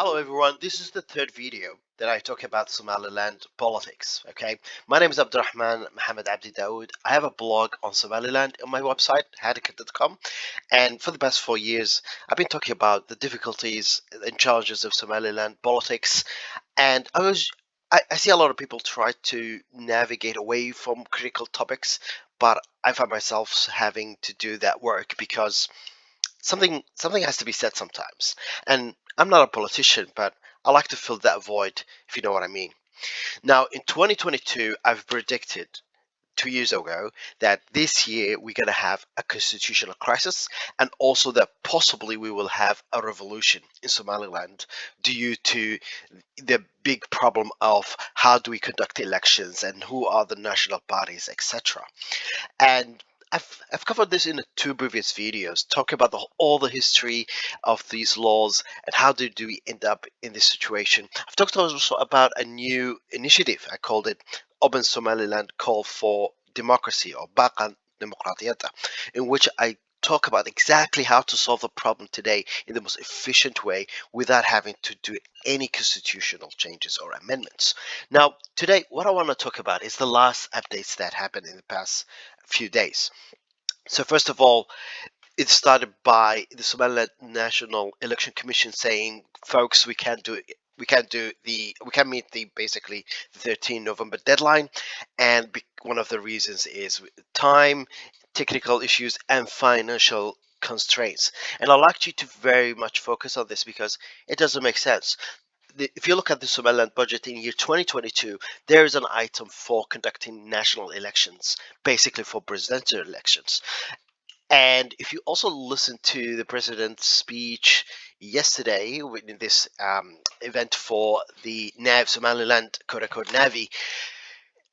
Hello everyone, this is the third video that I talk about Somaliland politics. Okay, my name is Abdurrahman Mohammed Abdi Dawood. I have a blog on Somaliland on my website, hadikat.com, and for the past 4 years I've been talking about the difficulties and challenges of Somaliland politics. And I see a lot of people try to navigate away from critical topics, but I find myself having to do that work because something has to be said sometimes. And I'm not a politician, but I like to fill that void, if you know what I mean. Now, in 2022, I've predicted 2 years ago that this year we're going to have a constitutional crisis, and also that possibly we will have a revolution in Somaliland due to the big problem of how do we conduct elections and who are the national parties, etc. And I've covered this in two previous videos, talking about all the history of these laws and how do we end up in this situation. I've talked also about a new initiative. I called it Open Somaliland Call for Democracy, or Baqa Demokratiyata, in which I talk about exactly how to solve the problem today in the most efficient way without having to do any constitutional changes or amendments. Now, today, what I want to talk about is the last updates that happened in the past few days. So first of all, it started by the Somaliland National Election Commission saying, "Folks, we can't meet the basically the 13 November deadline, and one of the reasons is time, technical issues, and financial constraints." And I'd like you to very much focus on this because it doesn't make sense. If you look at the Somaliland budget in year 2022, there is an item for conducting national elections, basically for presidential elections. And if you also listen to the president's speech yesterday in this event for the Somaliland quote unquote Navi,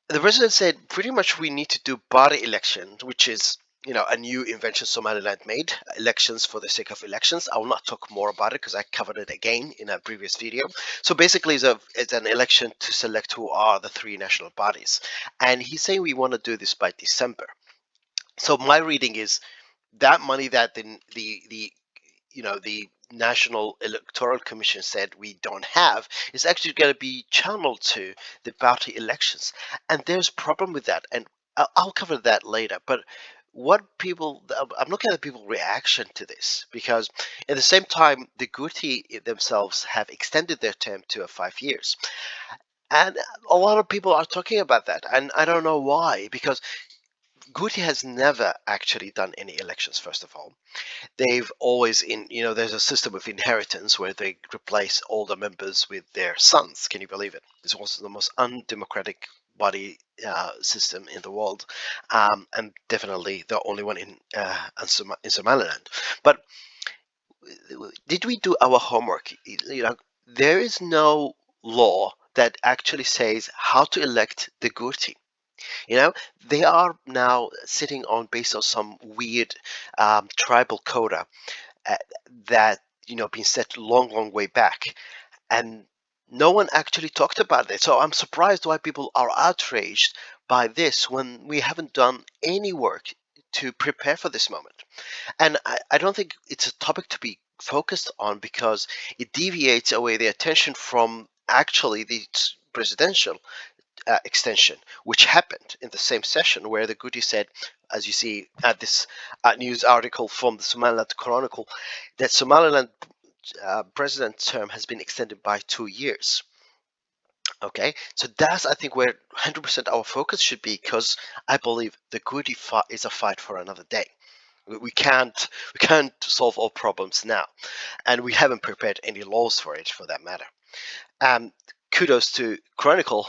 the president said pretty much we need to do party election, which is a new invention Somaliland made, elections for the sake of elections. I will not talk more about it because I covered it again in a previous video. So basically, it's an election to select who are the three national parties, and he's saying we want to do this by December. So my reading is that money that the National Electoral Commission said we don't have is actually going to be channeled to the party elections, and there's a problem with that, and I'll cover that later. But I'm looking at the people reaction to this, because at the same time the Guti themselves have extended their term to 5 years, and a lot of people are talking about that, and I don't know why, because Guti has never actually done any elections. First of all, they've always there's a system of inheritance where they replace older members with their sons. Can you believe it? It's also the most undemocratic body system in the world, and definitely the only one in Somaliland. But did we do our homework? There is no law that actually says how to elect the Gurti. you know, they are now sitting on based on some weird tribal coda uh, that been set long way back, and no one actually talked about it. So I'm surprised why people are outraged by this when we haven't done any work to prepare for this moment. And I don't think it's a topic to be focused on because it deviates away the attention from actually the presidential extension, which happened in the same session where the Goody said, as you see at this news article from the Somaliland Chronicle, that Somaliland president term has been extended by 2 years. Okay, so that's I think where 100% our focus should be, because I believe the Goody fight is a fight for another day. We can't solve all problems now, and we haven't prepared any laws for it, for that matter. Um, Kudos to Chronicle,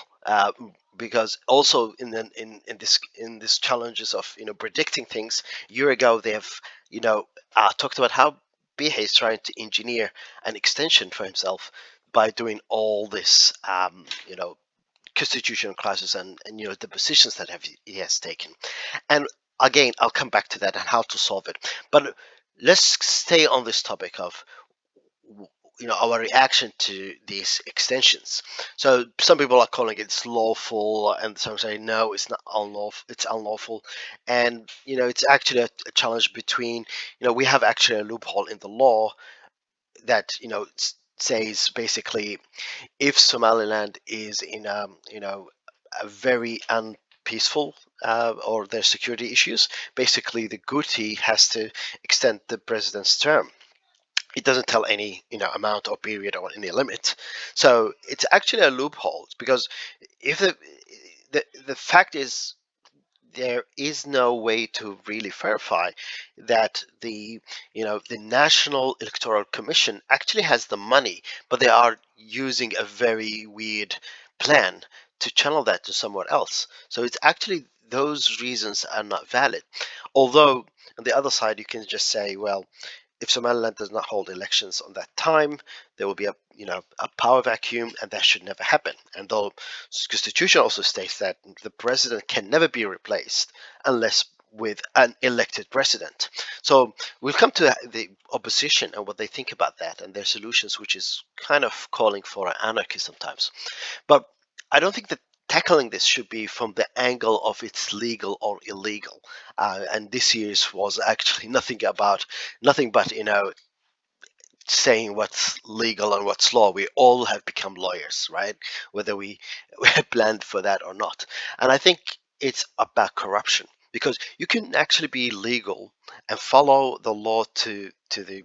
because also in this challenges of predicting things. A year ago, they have talked about how Bihi is trying to engineer an extension for himself by doing all this constitutional crisis, and the positions that he has taken. And again, I'll come back to that and how to solve it. But let's stay on this topic of our reaction to these extensions. So some people are calling it lawful, and some say no, it's not unlawful. It's unlawful, and it's actually a challenge between we have actually a loophole in the law that says basically if Somaliland is in a very unpeaceful or there's security issues, basically the Guti has to extend the president's term. It doesn't tell any amount or period or any limit, so it's actually a loophole because if the fact is there is no way to really verify that the National Electoral Commission actually has the money, but they are using a very weird plan to channel that to someone else. So it's actually those reasons are not valid. Although on the other side, you can just say, well, if Somaliland does not hold elections on that time, there will be a power vacuum, and that should never happen. And the constitution also states that the president can never be replaced unless with an elected president. So we'll come to the opposition and what they think about that and their solutions, which is kind of calling for anarchy sometimes. But I don't think that tackling this should be from the angle of it's legal or illegal. And this year's was actually nothing but saying what's legal and what's law. We all have become lawyers, right? Whether we had planned for that or not. And I think it's about corruption because you can actually be legal and follow the law to the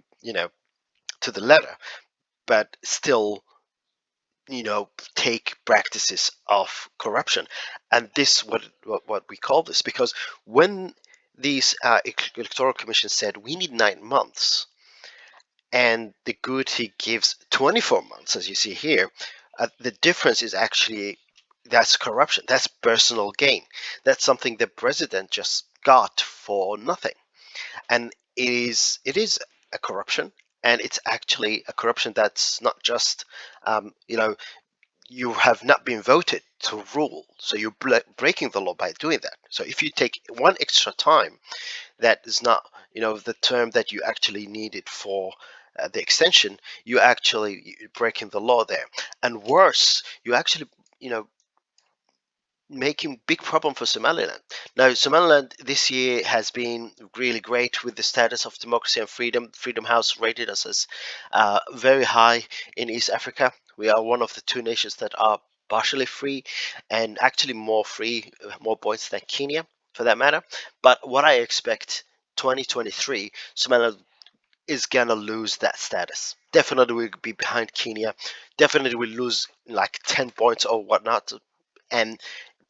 to the letter, but still take practices of corruption. And this what we call this, because when these electoral commission said we need 9 months and the good he gives 24 months, as you see here, the difference is actually that's corruption. That's personal gain. That's something the president just got for nothing. And it is a corruption, and it's actually a corruption that's not just you have not been voted to rule, so you're breaking the law by doing that. So if you take one extra time, that is not the term that you actually needed for the extension, you're breaking the law there. And worse, you actually you know making big problem for Somaliland. Now, Somaliland this year has been really great with the status of democracy and freedom. Freedom House rated us as very high in East Africa. We are one of the two nations that are partially free, and actually more free, more points than Kenya, for that matter. But what I expect 2023, Somaliland is gonna lose that status. Definitely will be behind Kenya. Definitely will lose like 10 points or whatnot, and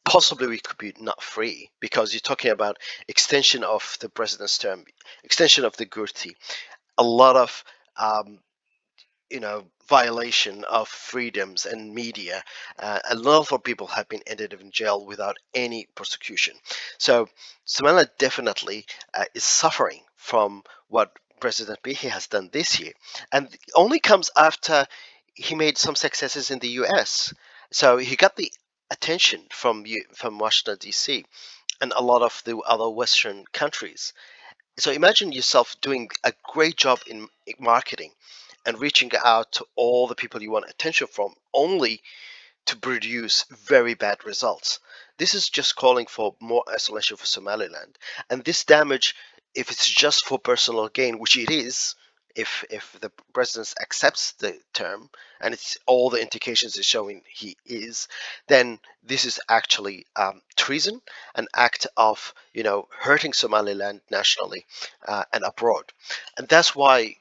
possibly we could be not free because you're talking about extension of the president's term, extension of the Gurti, a lot of um, violation of freedoms and media. A lot of people have been ended up in jail without any prosecution. So Somaliland definitely is suffering from what President Bihi has done this year, and it only comes after he made some successes in the U.S. So he got the attention from Washington D.C. and a lot of the other Western countries. So imagine yourself doing a great job in marketing and reaching out to all the people you want attention from, only to produce very bad results. This is just calling for more isolation for Somaliland. And this damage, if it's just for personal gain, which it is, if the president accepts the term, and it's all the indications is showing he is, then this is actually treason, an act of hurting Somaliland nationally and abroad. And that's why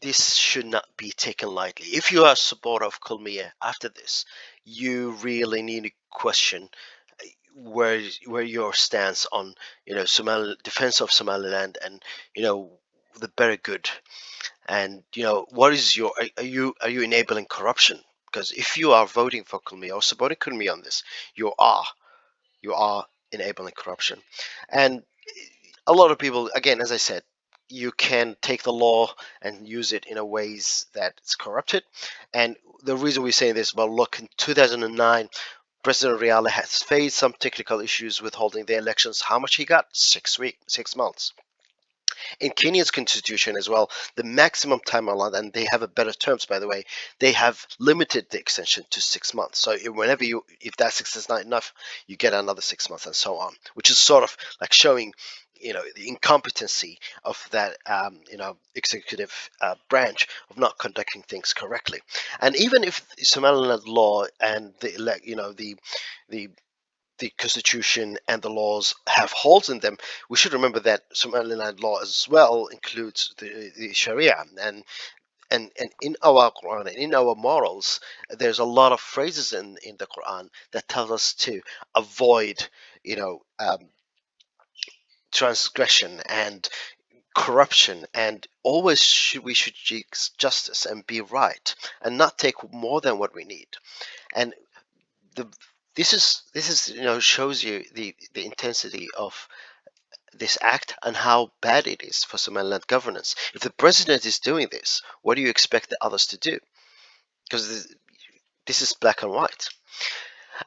this should not be taken lightly. If you are a supporter of Kulmiye after this, you really need to question where your stance on Somali defense of Somaliland and the better good, and what is your are you enabling corruption? Because if you are voting for Kulmiye or supporting Kulmiye on this, you are enabling corruption. And a lot of people, again, as I said, you can take the law and use it in a ways that it's corrupted. And the reason we say this, well, look, in 2009, President Riale has faced some technical issues with holding the elections. How much he got? 6 weeks, 6 months. In Kenya's constitution as well, the maximum time allowed, and they have a better terms, by the way, they have limited the extension to 6 months. So whenever if that 6 is not enough, you get another 6 months and so on, which is sort of like showing the incompetency of that executive branch of not conducting things correctly. And even if Somaliland law and the the constitution and the laws have holes in them, we should remember that Somaliland law as well includes the Sharia, and in our Quran and in our morals, there's a lot of phrases in the Quran that tell us to avoid, you know, transgression and corruption, and always we should seek justice and be right and not take more than what we need. And the this is shows you the intensity of this act and how bad it is for Somaliland governance. If the president is doing this, what do you expect the others to do? Because this is black and white.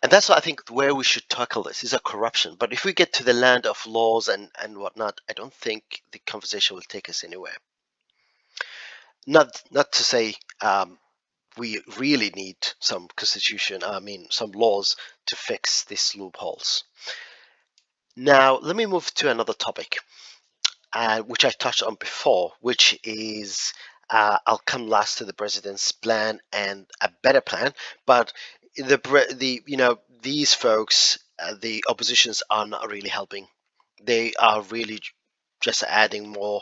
And that's what I think where we should tackle this is a corruption. But if we get to the land of laws and whatnot, I don't think the conversation will take us anywhere. Not to say we really need some constitution, I mean some laws to fix these loopholes. Now, let me move to another topic, which I touched on before, which is I'll come last to the president's plan and a better plan. But these folks, the oppositions are not really helping. They are really just adding more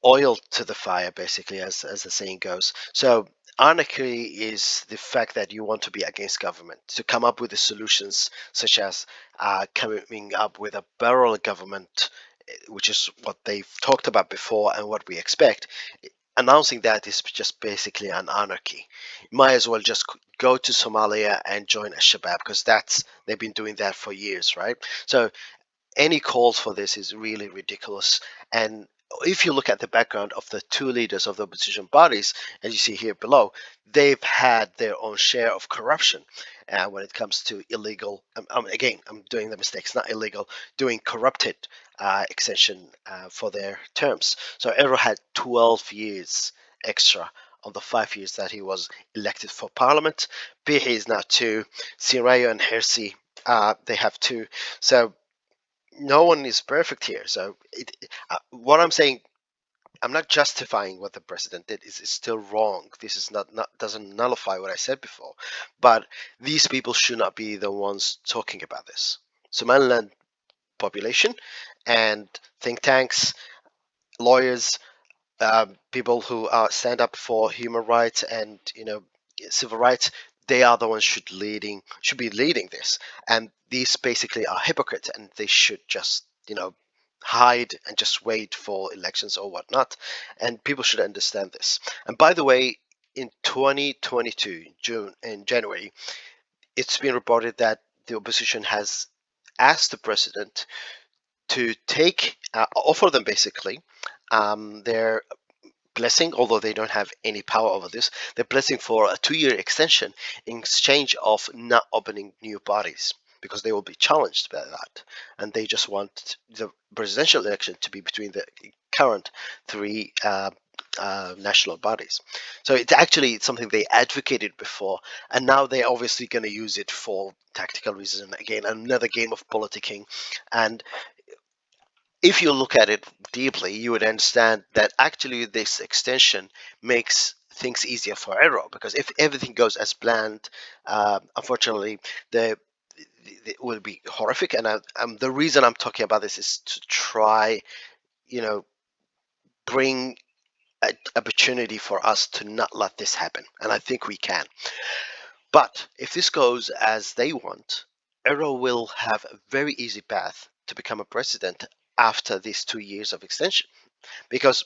oil to the fire, basically, as the saying goes. So anarchy is the fact that you want to be against government, to come up with the solutions, such as coming up with a barrel government, which is what they've talked about before and what we expect. Announcing that is just basically an anarchy. You might as well just go to Somalia and join a Shabab, because that's they've been doing that for years, right? So any calls for this is really ridiculous. And if you look at the background of the two leaders of the opposition parties, as you see here below, they've had their own share of corruption when it comes to illegal. Again, I'm doing the mistakes, not illegal, doing corrupted extension for their terms. So Erro had 12 years extra on the 5 years that he was elected for parliament. Bihi is now two. Sirayo and Hersi, they have two. So no one is perfect here. So what I'm saying, I'm not justifying what the president did. Is still wrong. This is not doesn't nullify what I said before. But these people should not be the ones talking about this. Somaliland population and think tanks, lawyers, people who stand up for human rights and civil rights, they are the ones should be leading this, and these basically are hypocrites, and they should just hide and just wait for elections or whatnot, and people should understand this. And by the way, in 2022 June and January, it's been reported that the opposition has asked the president to offer them basically their blessing, although they don't have any power over this, they're blessing for a 2-year extension in exchange of not opening new parties, because they will be challenged by that. And they just want the presidential election to be between the current three national bodies. So it's something they advocated before, and now they're obviously going to use it for tactical reasons. Again, another game of politicking. And if you look at it deeply, you would understand that actually this extension makes things easier for Arrow, because if everything goes as planned, unfortunately, it will be horrific. And the reason I'm talking about this is to try, bring an opportunity for us to not let this happen, and I think we can. But if this goes as they want, Arrow will have a very easy path to become a president after these 2 years of extension, because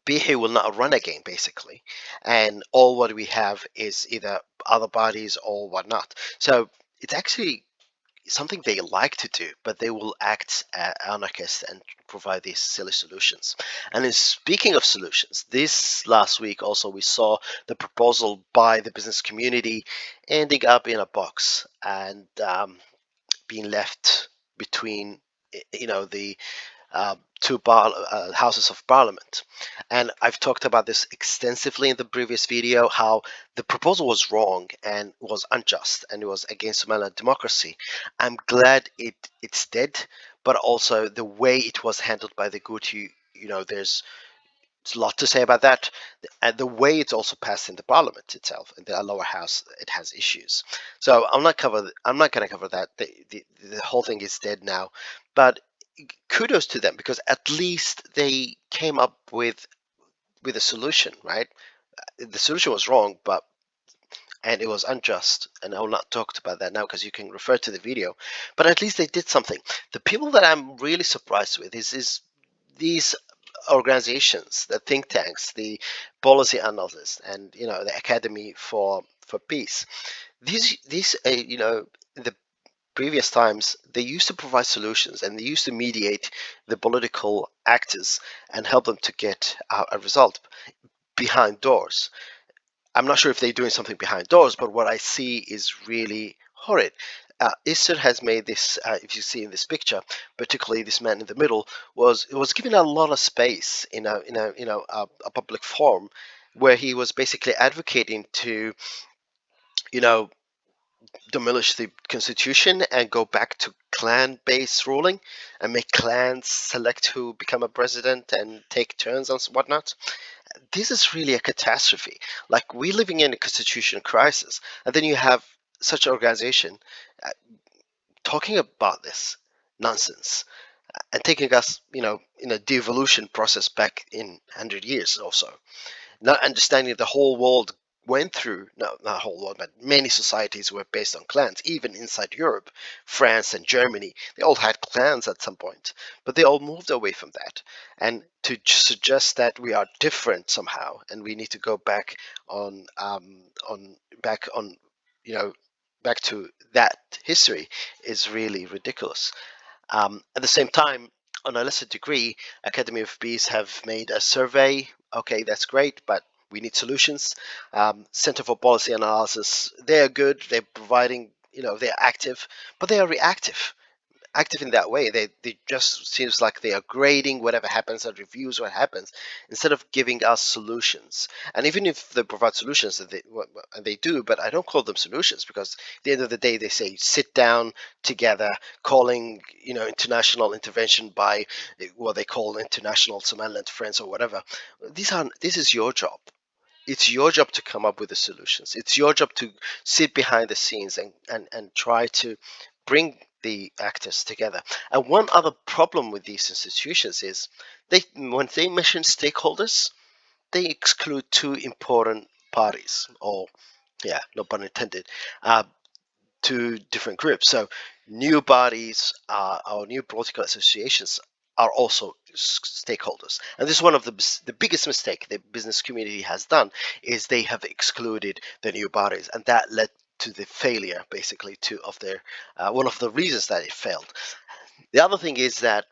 Bihi will not run again, basically, and all what we have is either other bodies or whatnot. So it's actually something they like to do, but they will act anarchist and provide these silly solutions. And in speaking of solutions, this last week also we saw the proposal by the business community ending up in a box and being left between the two houses of parliament. And I've talked about this extensively in the previous video, how the proposal was wrong and was unjust and it was against Somaliland democracy. I'm glad it's dead, but also the way it was handled by the Guti. There's a lot to say about that, and the way it's also passed in the parliament itself, in the lower house, it has issues. So I'm not going to cover that. The whole thing is dead now, but kudos to them because at least they came up with a solution, right? The solution was wrong, but and it was unjust. And I will not talk about that now because you can refer to the video. But at least they did something. The people that I'm really surprised with is these organizations, the think tanks, the policy analysts, and the Academy for Peace. The previous times they used to provide solutions and they used to mediate the political actors and help them to get a result behind doors. I'm not sure if they're doing something behind doors, but what I see is really horrid. Xeer has made this. If you see in this picture, particularly this man in the middle, was given a lot of space in a public forum, where he was basically advocating to you know demolish the constitution and go back to clan-based ruling and make clans select who become a president and take turns and whatnot. This is really a catastrophe. Like we're living in a constitutional crisis, and then you have such an organization uh, talking about this nonsense and taking us, in a devolution process back in 100 years or so, not understanding the whole world went through, no, not whole world, but many societies were based on clans. Even inside Europe, France and Germany, they all had clans at some point, but they all moved away from that. And to suggest that we are different somehow and we need to go back on back on you know back to that history is really ridiculous. At the same time, on a lesser degree, Academy of Peace have made a survey. Okay, that's great, but we need solutions. Center for Policy Analysis, they're good. They're providing, they're active, but they are reactive. Active in that way. They just seems like they are grading whatever happens and reviews what happens instead of giving us solutions. And even if they provide solutions, and they do, but I don't call them solutions because at the end of the day they say sit down together, calling international intervention by what they call international Somaliland friends or whatever. This is your job. It's your job to come up with the solutions. It's your job to sit behind the scenes and try to bring the actors together. And one other problem with these institutions is when they mention stakeholders, they exclude two important parties, or yeah, no pun intended, uh, two different groups. So new bodies or new political associations are also stakeholders. And this is one of the biggest mistake the business community has done is they have excluded the new bodies, and that led to the failure basically to of their one of the reasons that it failed. The other thing is that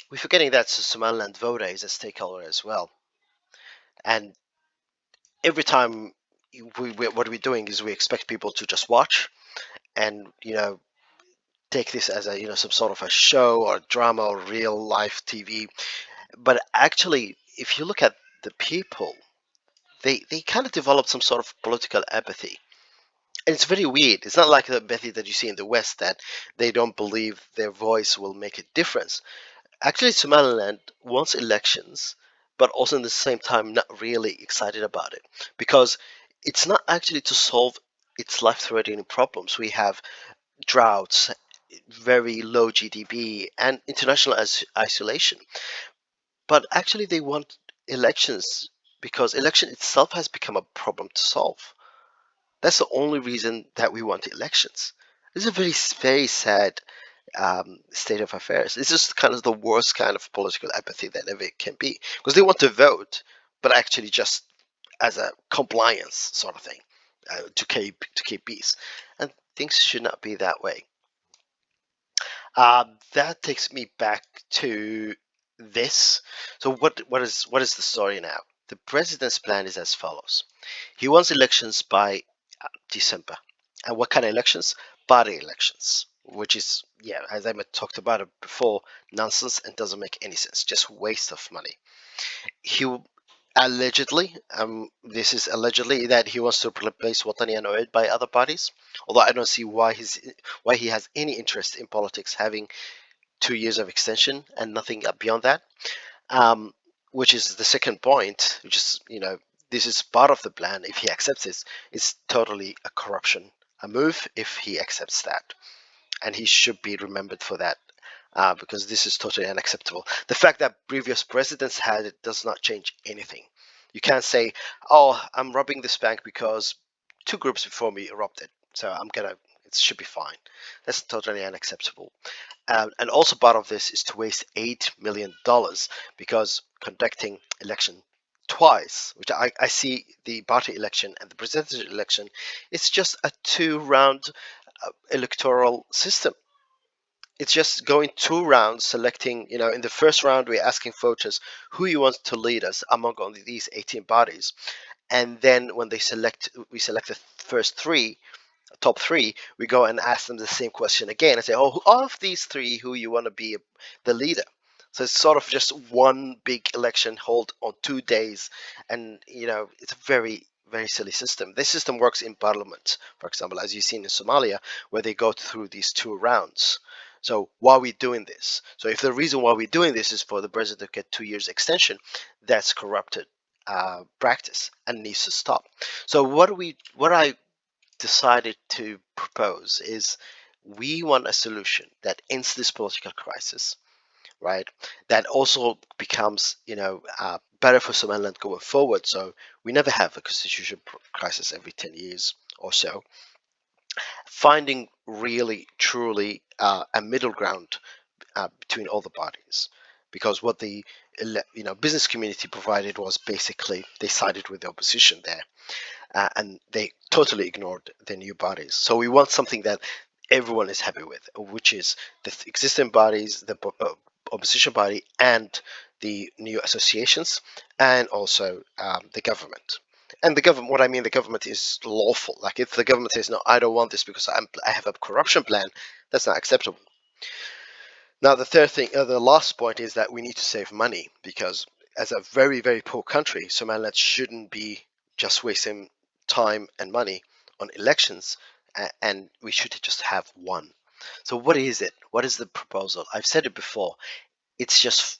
we're forgetting that Somaliland voter is a stakeholder as well, and every time what we're doing is we expect people to just watch and take this as a some sort of a show or drama or real life TV. But actually, if you look at the people, they kind of develop some sort of political apathy. And it's very weird. It's not like the apathy that you see in the West that they don't believe their voice will make a difference. Actually, Somaliland wants elections, but also in the same time not really excited about it because it's not actually to solve its life-threatening problems. We have droughts, very low GDP, and international isolation. But actually, they want elections because election itself has become a problem to solve. That's the only reason that we want elections. It's a very sad state of affairs. It's just kind of the worst kind of political apathy that ever can be because they want to vote, but actually just as a compliance sort of thing to keep peace, and things should not be that way. That takes me back to this. So what is the story now? The president's plan is as follows. He wants elections by December. And what kind of elections? Party elections, which is, yeah, as I talked about it before, nonsense and doesn't make any sense. Just waste of money. He allegedly, this is allegedly that he wants to replace Watani and Oed by other parties. Although I don't see why he has any interest in politics having 2 years of extension and nothing beyond that. Um, which is the second point, which is, this is part of the plan. If he accepts this, it's totally a corruption, a move if he accepts that. And he should be remembered for that, because this is totally unacceptable. The fact that previous presidents had it does not change anything. You can't say, "Oh, I'm robbing this bank because two groups before me robbed it, so I'm gonna. It should be fine." That's totally unacceptable. And also part of this is to waste $8 million because conducting election twice, which I see the party election and the presidential election, it's just a two-round electoral system. It's just going two rounds, selecting, in the first round, we're asking voters who you want to lead us among all these 18 bodies. And then when we select the first three, top three, we go and ask them the same question again and say, "Oh, of these three, who you want to be the leader?" So it's sort of just one big election held on 2 days, and it's a very very silly system. This system works in parliament, for example, as you've seen in Somalia, where they go through these two rounds. So why are we doing this? So if the reason why we're doing this is for the president to get 2 years extension, that's corrupted practice and needs to stop. So what I decided to propose is we want a solution that ends this political crisis, right? That also becomes, better for Somaliland going forward. So we never have a constitution crisis every 10 years or so. Finding really, truly a middle ground between all the parties. Because what the business community provided was basically they sided with the opposition there, and they totally ignored the new bodies. So we want something that everyone is happy with, which is the existing bodies, the opposition body, and the new associations, and also the government. And the government, what I mean, the government is lawful. Like if the government says, "No, I don't want this because I have a corruption plan," that's not acceptable. Now, the third thing, the last point is that we need to save money because, as a very, very poor country, Somaliland shouldn't be just wasting time and money on elections, and we should just have one. So, what is it? What is the proposal? I've said it before. It just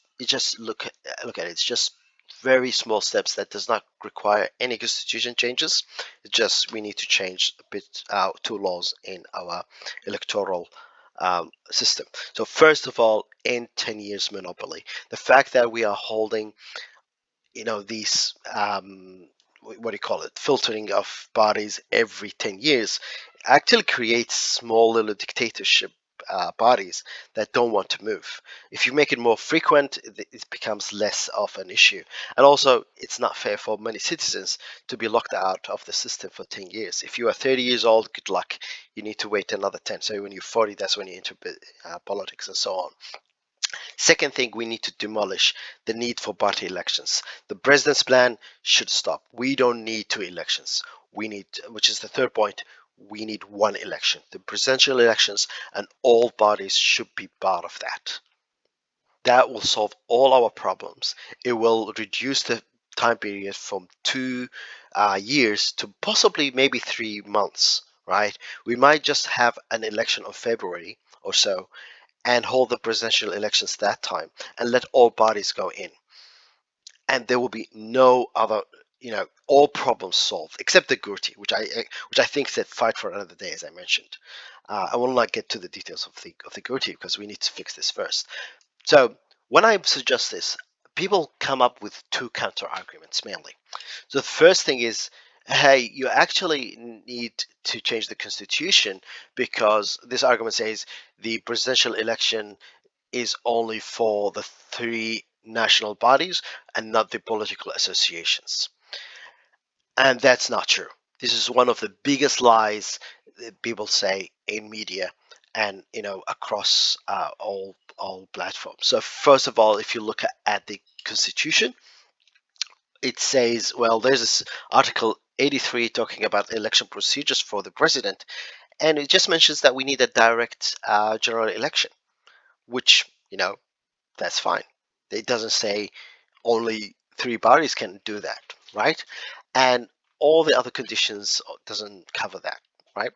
look at it. It's just very small steps that does not require any constitution changes. It's just we need to change a bit two laws in our electoral system. So first of all, in 10 years monopoly, the fact that we are holding, these what do you call it, filtering of bodies every 10 years actually creates small little dictatorship bodies that don't want to move. If you make it more frequent, it becomes less of an issue. And also, it's not fair for many citizens to be locked out of the system for 10 years. If you are 30 years old, good luck. You need to wait another 10. So when you're 40, that's when you enter politics and so on. Second thing, we need to demolish the need for party elections. The president's plan should stop. We don't need two elections. We need, which is the third point, we need one election. The presidential elections, and all parties should be part of that. That will solve all our problems. It will reduce the time period from 2 years to possibly maybe 3 months, right? We might just have an election of February or so and hold the presidential elections that time and let all parties go in. And there will be no other, all problems solved except the Gurti, which I think is a fight for another day, as I mentioned. I will not get to the details of the Gurti because we need to fix this first. So when I suggest this, people come up with two counter arguments mainly. So the first thing is, hey, you actually need to change the constitution because this argument says the presidential election is only for the three national bodies and not the political associations. And that's not true. This is one of the biggest lies that people say in media and across all platforms. So first of all, if you look at the constitution, it says, well, there's this article 83 talking about election procedures for the president, and it just mentions that we need a direct general election, which that's fine. It doesn't say only three parties can do that, right? And all the other conditions doesn't cover that, right?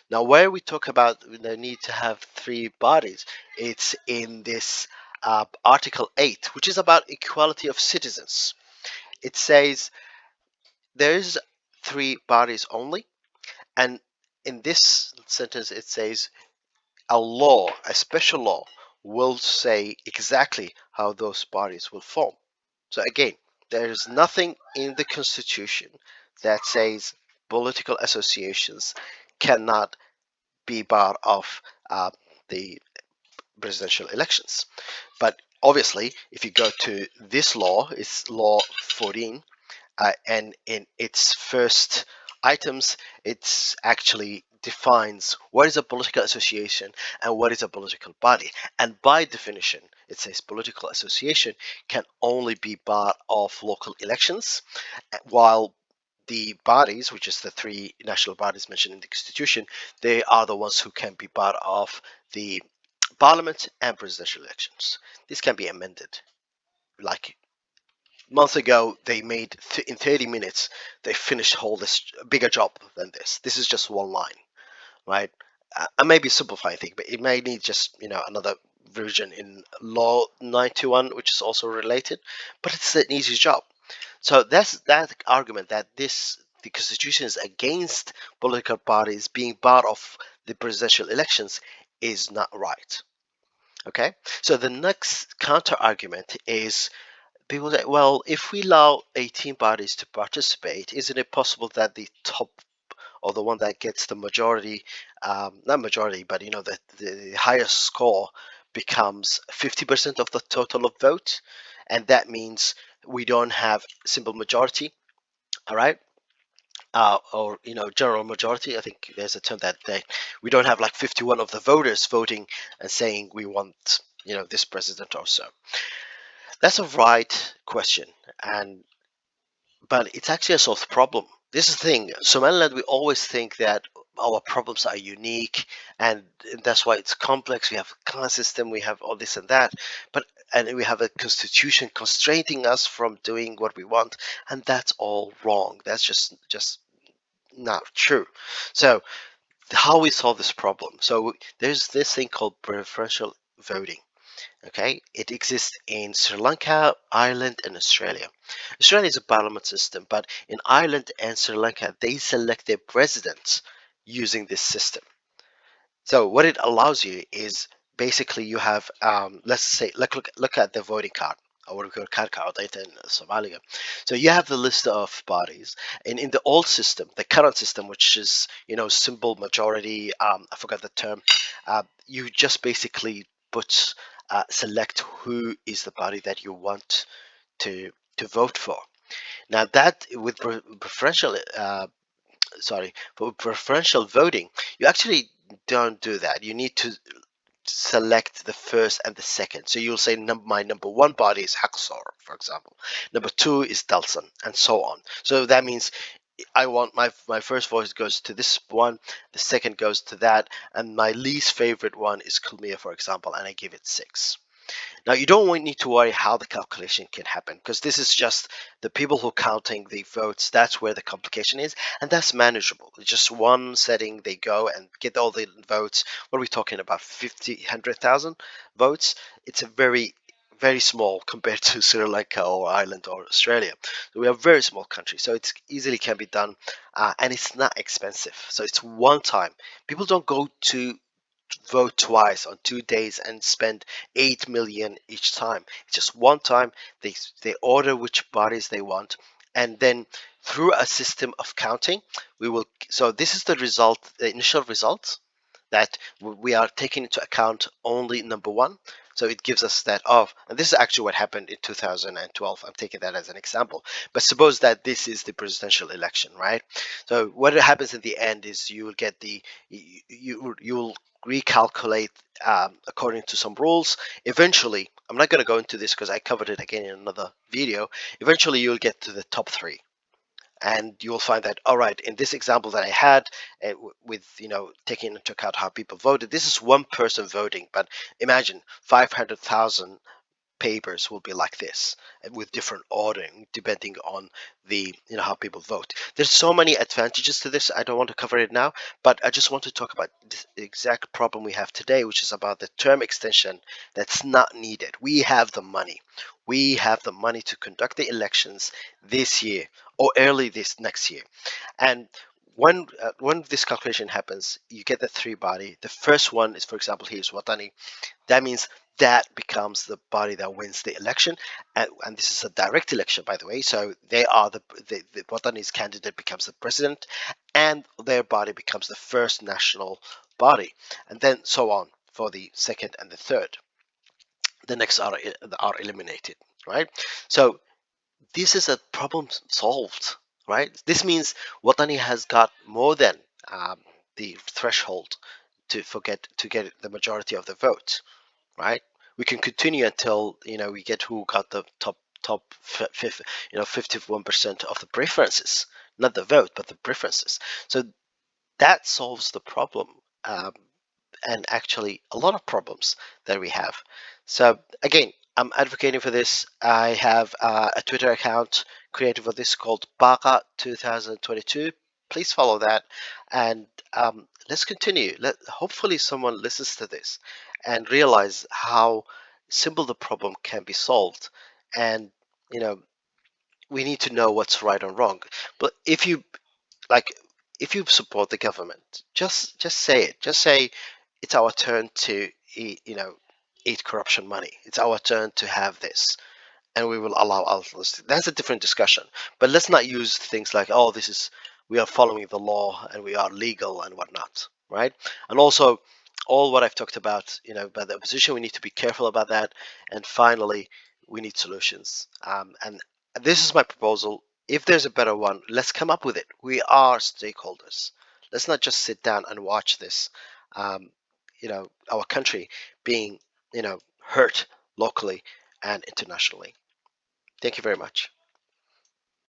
Now, where we talk about the need to have three bodies, it's in this Article 8, which is about equality of citizens. It says there's three bodies only, and in this sentence, it says a law, a special law, will say exactly how those bodies will form. So again, there is nothing in the Constitution that says political associations cannot be part of the presidential elections. But obviously, if you go to this law, it's Law 14, and in its first items, it actually defines what is a political association and what is a political body. And by definition, it says political association can only be part of local elections, while the bodies, which is the three national bodies mentioned in the Constitution, they are the ones who can be part of the parliament and presidential elections. This can be amended. Like months ago, they made in 30 minutes, they finished whole this bigger job than this. This is just one line, right? I may be simplifying things, but it may need just another version in Law 91, which is also related, but it's an easy job. So that's that argument that the constitution is against political parties being part of the presidential elections is not right. Okay, so the next counter argument is people say, well, if we allow 18 parties to participate, isn't it possible that the top or the one that gets the majority, not majority, but the highest score becomes 50% of the total of vote, and that means we don't have simple majority, all right? Or general majority. I think there's a term that we don't have like 51 of the voters voting and saying we want this president or so. That's a right question, and but it's actually a solved problem. This is the thing. Somaliland, we always think that our problems are unique, and that's why it's complex. We have a caste system, we have all this and that, but and we have a constitution constraining us from doing what we want, and that's all wrong. That's just not true. So how we solve this problem? So there's this thing called preferential voting. Okay, it exists in Sri Lanka, Ireland, and Australia. Australia is a parliament system, but in Ireland and Sri Lanka, they select their presidents using this system. So what it allows you is basically you have, let's say, look at the voting card, or what we call card data in Somalia. So you have the list of parties, and in the old system, the current system, which is simple majority, I forgot the term, you just basically put select who is the party that you want to vote for. Now that with preferential for preferential voting, you actually don't do that. You need to select the first and the second. So you'll say my number one party is Haksor, for example. Number two is Dalsan, and so on. So that means I want my first voice goes to this one, the second goes to that, and my least favorite one is Kulmia, for example, and I give it 6. Now, you don't need to worry how the calculation can happen because this is just the people who are counting the votes. That's where the complication is, and that's manageable. It's just one setting, they go and get all the votes. What are we talking about? 50, 100,000 votes? It's a very small compared to Sri Lanka or Ireland or Australia. So we are a very small country, so it easily can be done, and it's not expensive. So it's one time. People don't go to vote twice on 2 days and spend 8 million each time. It's just one time. They order which bodies they want, and then through a system of counting, we will. So this is the result, the initial result that we are taking into account only number one. So it gives us that of, and this is actually what happened in 2012. I'm taking that as an example. But suppose that this is the presidential election, right? So what happens in the end is you will get you will recalculate according to some rules. Eventually, I'm not going to go into this because I covered it again in another video. Eventually, you'll get to the top three, and you will find that all right, in this example that I had, with taking into account how people voted, this is one person voting, but imagine 500,000 papers will be like this, with different ordering depending on the how people vote. There's so many advantages to this. I don't want to cover it now, but I just want to talk about the exact problem we have today, which is about the term extension that's not needed. We have the money to conduct the elections this year or early this next year. And when this calculation happens, you get the three body. The first one is, for example, here is Watani. That means that becomes the body that wins the election, and this is a direct election, by the way. So they are the Watani's candidate becomes the president, and their body becomes the first national body, and then so on for the second and the third. The next are eliminated, right? So this is a problem solved, right? This means Watani has got more than um, the threshold to get the majority of the vote, right? We can continue until we get who got the top fifth, 51% of the preferences, not the vote, but the preferences. So that solves the problem. And actually a lot of problems that we have. So again, I'm advocating for this. I have a Twitter account created for this called Baka 2022. Please follow that, and let's continue. Hopefully someone listens to this and realize how simple the problem can be solved. And you know, we need to know what's right and wrong. But like if you support the government, just say it. Just say it's our turn to eat corruption money. It's our turn to have this, and we will allow others. That's a different discussion. But let's not use things like, oh, this is we are following the law and we are legal and whatnot, right? And also, all what I've talked about, about the opposition, we need to be careful about that. And finally, we need solutions. And this is my proposal. If there's a better one, let's come up with it. We are stakeholders. Let's not just sit down and watch this. Um, our country being, hurt locally and internationally. Thank you very much.